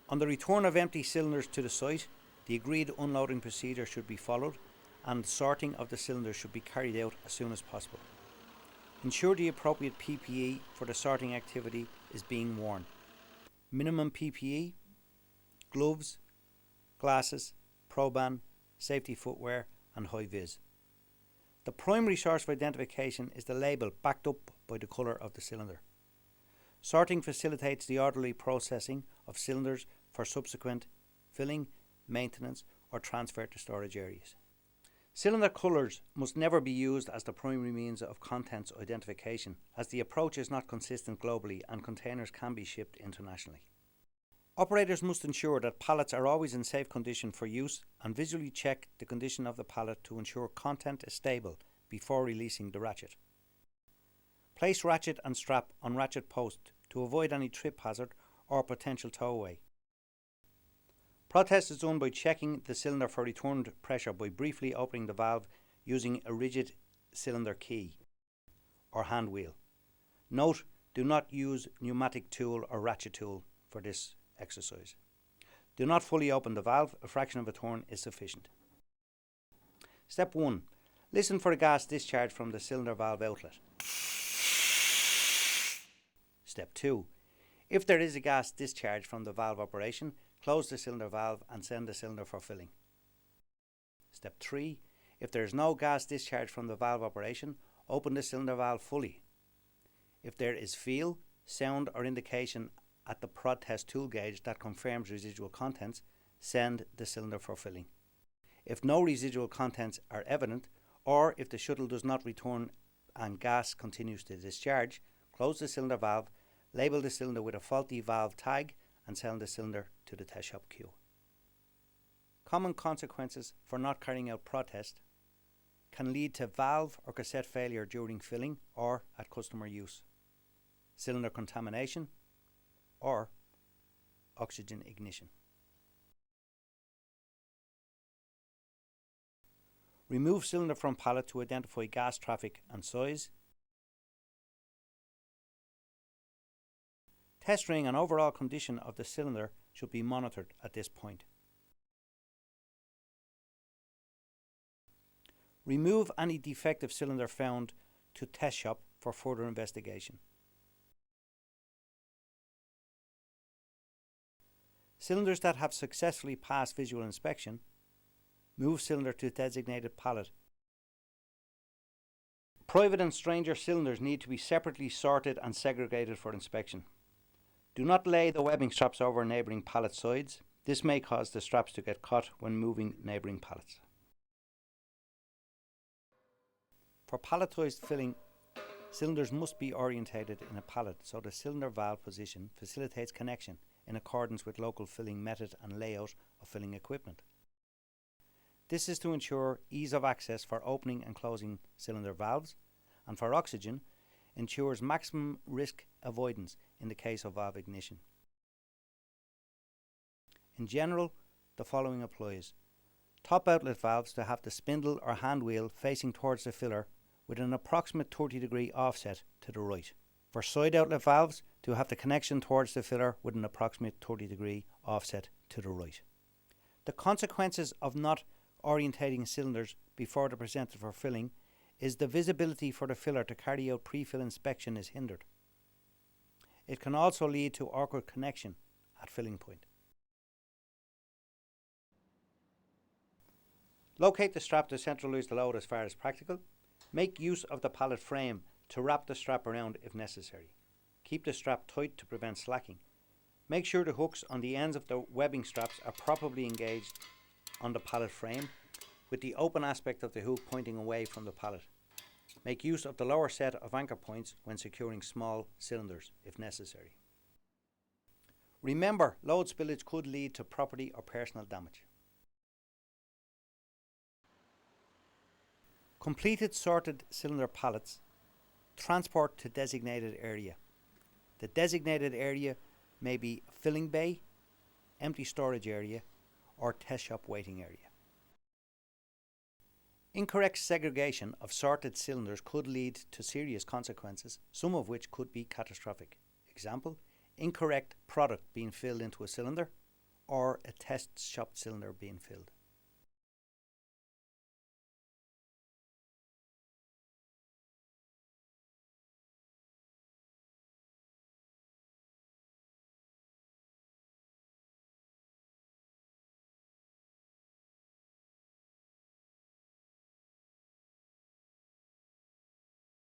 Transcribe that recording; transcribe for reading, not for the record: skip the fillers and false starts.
On the return of empty cylinders to the site, the agreed unloading procedure should be followed and sorting of the cylinders should be carried out as soon as possible. Ensure the appropriate PPE for the sorting activity is being worn. Minimum PPE, gloves, glasses, proban, safety footwear and high vis. The primary source of identification is the label backed up by the colour of the cylinder. Sorting facilitates the orderly processing of cylinders for subsequent filling, maintenance or transfer to storage areas. Cylinder colours must never be used as the primary means of contents identification, as the approach is not consistent globally and containers can be shipped internationally. Operators must ensure that pallets are always in safe condition for use and visually check the condition of the pallet to ensure content is stable before releasing the ratchet. Place ratchet and strap on ratchet post to avoid any trip hazard or potential towaway. Protest is done by checking the cylinder for returned pressure by briefly opening the valve using a rigid cylinder key or hand wheel. Note, do not use pneumatic tool or ratchet tool for this exercise. Do not fully open the valve, a fraction of a turn is sufficient. Step 1. Listen for a gas discharge from the cylinder valve outlet. Step 2. If there is a gas discharge from the valve operation, close the cylinder valve and send the cylinder for filling. Step 3. If there is no gas discharge from the valve operation, open the cylinder valve fully. If there is feel, sound or indication at the prod test tool gauge that confirms residual contents, send the cylinder for filling. If no residual contents are evident, or if the shuttle does not return and gas continues to discharge, close the cylinder valve, label the cylinder with a faulty valve tag and send the cylinder to the test shop queue. Common consequences for not carrying out prod test can lead to valve or cassette failure during filling or at customer use, cylinder contamination or oxygen ignition. Remove cylinder from pallet to identify gas traffic and size. Test ring and overall condition of the cylinder should be monitored at this point. Remove any defective cylinder found to test shop for further investigation. Cylinders that have successfully passed visual inspection, move cylinder to designated pallet. Private and stranger cylinders need to be separately sorted and segregated for inspection. Do not lay the webbing straps over neighbouring pallet sides. This may cause the straps to get caught when moving neighbouring pallets. For palletized filling, cylinders must be orientated in a pallet so the cylinder valve position facilitates connection in accordance with local filling method and layout of filling equipment. This is to ensure ease of access for opening and closing cylinder valves, and for oxygen, ensures maximum risk avoidance in the case of valve ignition. In general, the following applies. Top outlet valves to have the spindle or hand wheel facing towards the filler with an approximate 30-degree offset to the right. For side outlet valves to have the connection towards the filler with an approximate 30-degree offset to the right. The consequences of not orientating cylinders before they're presented for filling is the visibility for the filler to carry out pre-fill inspection is hindered. It can also lead to awkward connection at filling point. Locate the strap to centralise the load as far as practical. Make use of the pallet frame to wrap the strap around if necessary. Keep the strap tight to prevent slacking. Make sure the hooks on the ends of the webbing straps are properly engaged on the pallet frame, with the open aspect of the hook pointing away from the pallet. Make use of the lower set of anchor points when securing small cylinders if necessary. Remember, load spillage could lead to property or personal damage. Completed sorted cylinder pallets transport to designated area. The designated area may be filling bay, empty storage area, or test shop waiting area. Incorrect segregation of sorted cylinders could lead to serious consequences, some of which could be catastrophic. Example, incorrect product being filled into a cylinder, or a test shop cylinder being filled.